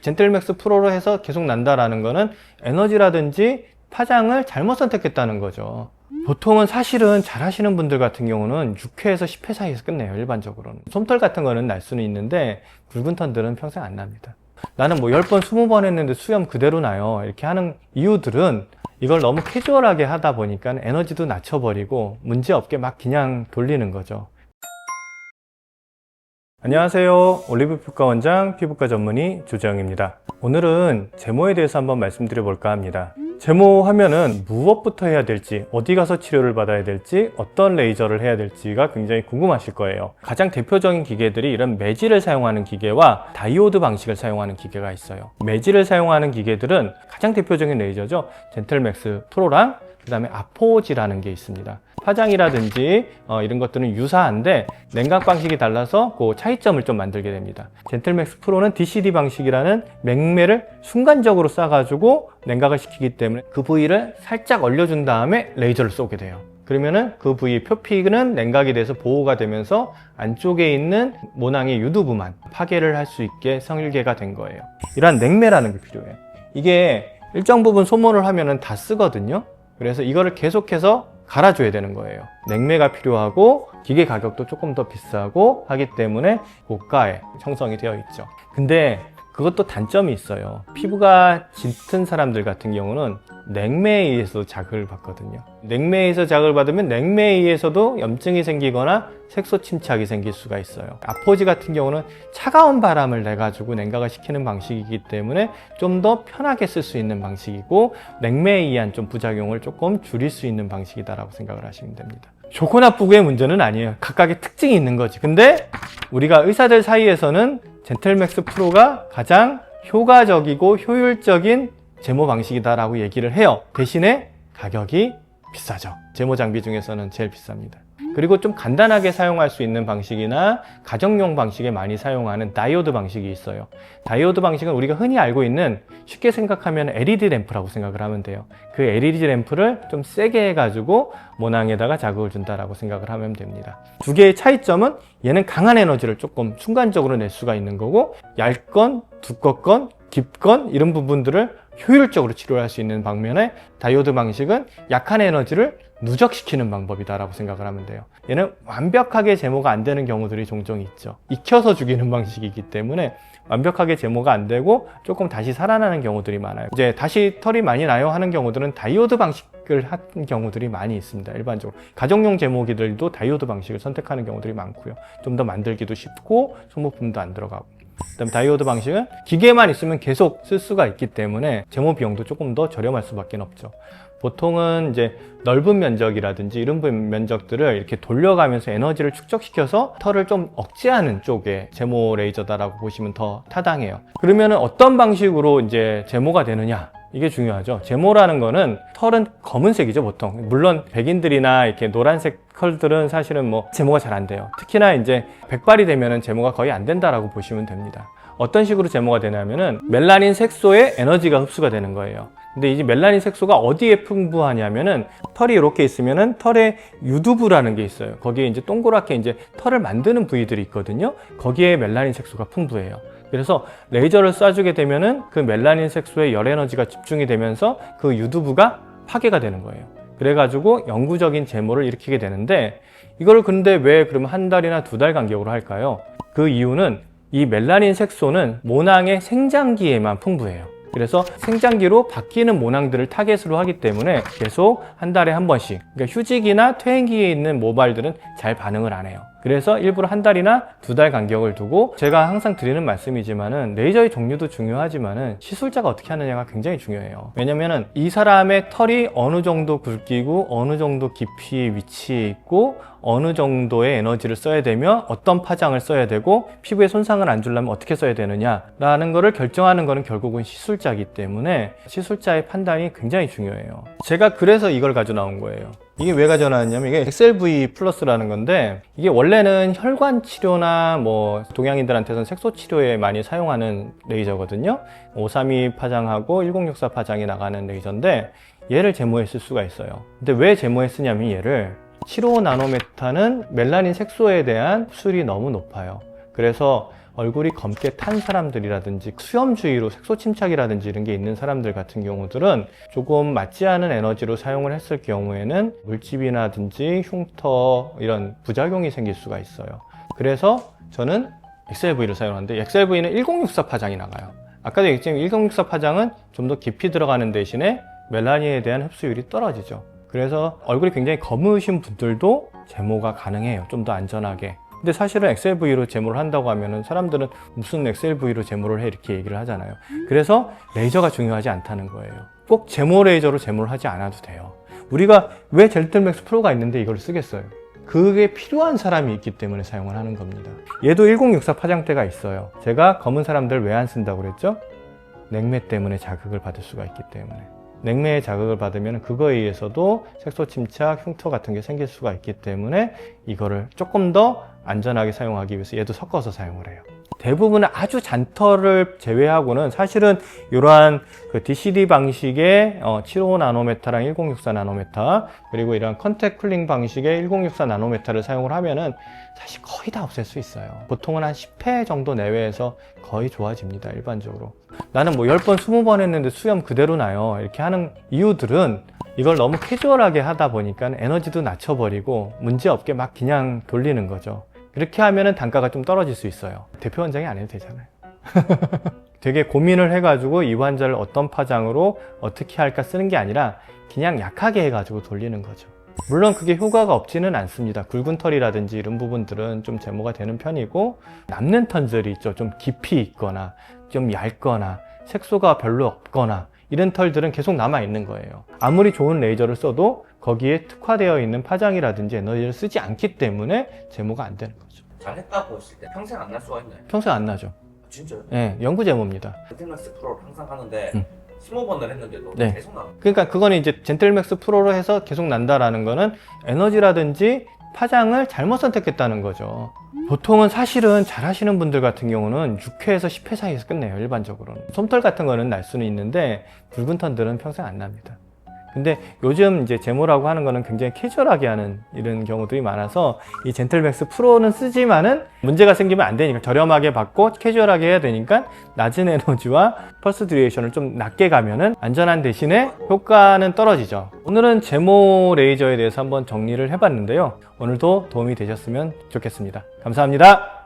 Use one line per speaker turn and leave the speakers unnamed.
젠틀맥스 프로로 해서 계속 난다라는 거는 에너지라든지 파장을 잘못 선택했다는 거죠. 보통은 사실은 잘 하시는 분들 같은 경우는 6회에서 10회 사이에서 끝내요. 일반적으로는. 솜털 같은 거는 날 수는 있는데 굵은 턴들은 평생 안 납니다. 나는 뭐 10번, 20번 했는데 수염 그대로 나요. 이렇게 하는 이유들은 이걸 너무 캐주얼하게 하다 보니까 에너지도 낮춰버리고 문제없게 막 그냥 돌리는 거죠. 안녕하세요. 올리브 피부과 원장, 피부과 전문의 조재영입니다. 오늘은 제모에 대해서 한번 말씀드려 볼까 합니다. 제모 하면은 무엇부터 해야 될지, 어디 가서 치료를 받아야 될지, 어떤 레이저를 해야 될지가 굉장히 궁금하실 거예요. 가장 대표적인 기계들이 이런 매질을 사용하는 기계와 다이오드 방식을 사용하는 기계가 있어요. 매질을 사용하는 기계들은 가장 대표적인 레이저죠. 젠틀맥스 프로랑 그 다음에 아포지라는 게 있습니다. 파장이라든지 이런 것들은 유사한데 냉각 방식이 달라서 그 차이점을 좀 만들게 됩니다. 젠틀맥스 프로는 DCD 방식이라는 맹매를 순간적으로 쏴가지고 냉각을 시키기 때문에 그 부위를 살짝 얼려준 다음에 레이저를 쏘게 돼요. 그러면은 그 부위 표피는 냉각이 돼서 보호가 되면서 안쪽에 있는 모낭의 유두부만 파괴를 할 수 있게 설계가 된 거예요. 이러한 냉매라는 게 필요해요. 이게 일정 부분 소모를 하면은 다 쓰거든요. 그래서 이거를 계속해서 갈아줘야 되는 거예요. 냉매가 필요하고 기계 가격도 조금 더 비싸고 하기 때문에 고가에 형성이 되어 있죠. 근데 그것도 단점이 있어요. 피부가 짙은 사람들 같은 경우는 냉매에 의해서 자극을 받거든요. 냉매에 의해서 자극을 받으면 냉매에 의해서도 염증이 생기거나 색소 침착이 생길 수가 있어요. 아포지 같은 경우는 차가운 바람을 내가지고 냉각을 시키는 방식이기 때문에 좀 더 편하게 쓸 수 있는 방식이고 냉매에 의한 좀 부작용을 조금 줄일 수 있는 방식이다라고 생각을 하시면 됩니다. 좋고 나쁘고의 문제는 아니에요. 각각의 특징이 있는 거지. 근데 우리가 의사들 사이에서는 젠틀맥스 프로가 가장 효과적이고 효율적인 제모 방식이다라고 얘기를 해요. 대신에 가격이 비싸죠. 제모 장비 중에서는 제일 비쌉니다. 그리고 좀 간단하게 사용할 수 있는 방식이나 가정용 방식에 많이 사용하는 다이오드 방식이 있어요. 다이오드 방식은 우리가 흔히 알고 있는, 쉽게 생각하면 LED 램프라고 생각을 하면 돼요. 그 LED 램프를 좀 세게 해가지고 모낭에다가 자극을 준다라고 생각을 하면 됩니다. 두 개의 차이점은 얘는 강한 에너지를 조금 순간적으로 낼 수가 있는 거고, 얇건 두껍건 깊건 이런 부분들을 효율적으로 치료할 수 있는 방면에 다이오드 방식은 약한 에너지를 누적시키는 방법이다라고 생각을 하면 돼요. 얘는 완벽하게 제모가 안 되는 경우들이 종종 있죠. 익혀서 죽이는 방식이기 때문에 완벽하게 제모가 안 되고 조금 다시 살아나는 경우들이 많아요. 이제 다시 털이 많이 나요 하는 경우들은 다이오드 방식을 한 경우들이 많이 있습니다. 일반적으로 가정용 제모기들도 다이오드 방식을 선택하는 경우들이 많고요. 좀 더 만들기도 쉽고 소모품도 안 들어가고. 그다음 다이오드 방식은 기계만 있으면 계속 쓸 수가 있기 때문에 제모 비용도 조금 더 저렴할 수밖에 없죠. 보통은 이제 넓은 면적이라든지 이런 면적들을 이렇게 돌려가면서 에너지를 축적시켜서 털을 좀 억제하는 쪽의 제모 레이저다라고 보시면 더 타당해요. 그러면은 어떤 방식으로 이제 제모가 되느냐? 이게 중요하죠. 제모라는 거는 털은 검은색이죠, 보통. 물론 백인들이나 이렇게 노란색 털들은 사실은 뭐 제모가 잘 안 돼요. 특히나 이제 백발이 되면은 제모가 거의 안 된다라고 보시면 됩니다. 어떤 식으로 제모가 되냐면은 멜라닌 색소에 에너지가 흡수가 되는 거예요. 근데 이 멜라닌 색소가 어디에 풍부하냐면은 털이 이렇게 있으면은 털에 유두부라는 게 있어요. 거기에 이제 동그랗게 이제 털을 만드는 부위들이 있거든요. 거기에 멜라닌 색소가 풍부해요. 그래서 레이저를 쏴주게 되면은 그 멜라닌 색소에 열 에너지가 집중이 되면서 그 유두부가 파괴가 되는 거예요. 그래가지고 영구적인 제모를 일으키게 되는데, 이걸 근데 왜 그러면 한 달이나 두 달 간격으로 할까요? 그 이유는 이 멜라닌 색소는 모낭의 생장기에만 풍부해요. 그래서 생장기로 바뀌는 모낭들을 타겟으로 하기 때문에 계속 한 달에 한 번씩, 그러니까 휴직이나 퇴행기에 있는 모발들은 잘 반응을 안 해요. 그래서 일부러 한 달이나 두 달 간격을 두고, 제가 항상 드리는 말씀이지만은 레이저의 종류도 중요하지만은 시술자가 어떻게 하느냐가 굉장히 중요해요. 왜냐면은 이 사람의 털이 어느 정도 굵기고 어느 정도 깊이에 위치해 있고 어느 정도의 에너지를 써야 되며 어떤 파장을 써야 되고 피부에 손상을 안 주려면 어떻게 써야 되느냐라는 거를 결정하는 거는 결국은 시술자이기 때문에 시술자의 판단이 굉장히 중요해요. 제가 그래서 이걸 가져 나온 거예요. 이게 왜 가져 나왔냐면 이게 XLV 플러스라는 건데, 이게 원래는 혈관 치료나 뭐 동양인들한테서는 색소 치료에 많이 사용하는 레이저거든요. 532 파장하고 1064 파장이 나가는 레이저인데 얘를 제모에 쓸 수가 있어요. 근데 왜 제모에 쓰냐면 얘를 75나노메타는 멜라닌 색소에 대한 흡수율이 너무 높아요. 그래서 얼굴이 검게 탄 사람들이라든지 수염 주위로 색소 침착이라든지 이런 게 있는 사람들 같은 경우들은 조금 맞지 않은 에너지로 사용을 했을 경우에는 물집이라든지 흉터 이런 부작용이 생길 수가 있어요. 그래서 저는 XLV를 사용하는데 XLV는 1064 파장이 나가요. 아까도 얘기했지만 1064 파장은 좀 더 깊이 들어가는 대신에 멜라닌에 대한 흡수율이 떨어지죠. 그래서 얼굴이 굉장히 검으신 분들도 제모가 가능해요. 좀 더 안전하게. 근데 사실은 XLV로 제모를 한다고 하면은 사람들은 무슨 XLV로 제모를 해 이렇게 얘기를 하잖아요. 그래서 레이저가 중요하지 않다는 거예요. 꼭 제모 레이저로 제모를 하지 않아도 돼요. 우리가 왜 젠틀맥스 프로가 있는데 이걸 쓰겠어요? 그게 필요한 사람이 있기 때문에 사용을 하는 겁니다. 얘도 1064 파장대가 있어요. 제가 검은 사람들 왜 안 쓴다고 그랬죠? 냉매 때문에 자극을 받을 수가 있기 때문에. 냉매의 자극을 받으면 그거에 의해서도 색소 침착, 흉터 같은 게 생길 수가 있기 때문에 이거를 조금 더 안전하게 사용하기 위해서 얘도 섞어서 사용을 해요. 대부분은 아주 잔털을 제외하고는 사실은 이러한 그 DCD 방식의 75나노메타랑 1064 나노메타 그리고 이런 컨택 쿨링 방식의 1064 나노메타를 사용을 하면은 사실 거의 다 없앨 수 있어요. 보통은 한 10회 정도 내외에서 거의 좋아집니다. 일반적으로. 나는 뭐 10번, 20번 했는데 수염 그대로 나요. 이렇게 하는 이유들은 이걸 너무 캐주얼하게 하다 보니까 에너지도 낮춰버리고 문제없게 막 그냥 돌리는 거죠. 이렇게 하면은 단가가 좀 떨어질 수 있어요. 대표 원장이 안 해도 되잖아요. 되게 고민을 해가지고 이 환자를 어떤 파장으로 어떻게 할까 쓰는 게 아니라 그냥 약하게 해가지고 돌리는 거죠. 물론 그게 효과가 없지는 않습니다. 굵은 털이라든지 이런 부분들은 좀 제모가 되는 편이고 남는 털들이 있죠. 좀 깊이 있거나 좀 얇거나 색소가 별로 없거나 이런 털들은 계속 남아 있는 거예요. 아무리 좋은 레이저를 써도 거기에 특화되어 있는 파장이라든지 에너지를 쓰지 않기 때문에 제모가 안 되는 거죠.
잘했다고 했을 때 평생 안 날 수가 있나요?
평생 안 나죠.
진짜요?
네, 영구 제모입니다.
젠틀맥스 프로를 항상 하는데 20번을 했는데도
네.
계속 나와요.
그러니까 그거는 이제 젠틀맥스 프로로 해서 계속 난다라는 거는 에너지라든지 파장을 잘못 선택했다는 거죠. 보통은 사실은 잘 하시는 분들 같은 경우는 6회에서 10회 사이에서 끝내요. 일반적으로는. 솜털 같은 거는 날 수는 있는데 굵은 털들은 평생 안 납니다. 근데 요즘 이제 제모라고 하는 거는 굉장히 캐주얼하게 하는 이런 경우들이 많아서 이 젠틀맥스 프로는 쓰지만은 문제가 생기면 안 되니까 저렴하게 받고 캐주얼하게 해야 되니까 낮은 에너지와 펄스 듀레이션을 좀 낮게 가면은 안전한 대신에 효과는 떨어지죠. 오늘은 제모 레이저에 대해서 한번 정리를 해봤는데요. 오늘도 도움이 되셨으면 좋겠습니다. 감사합니다.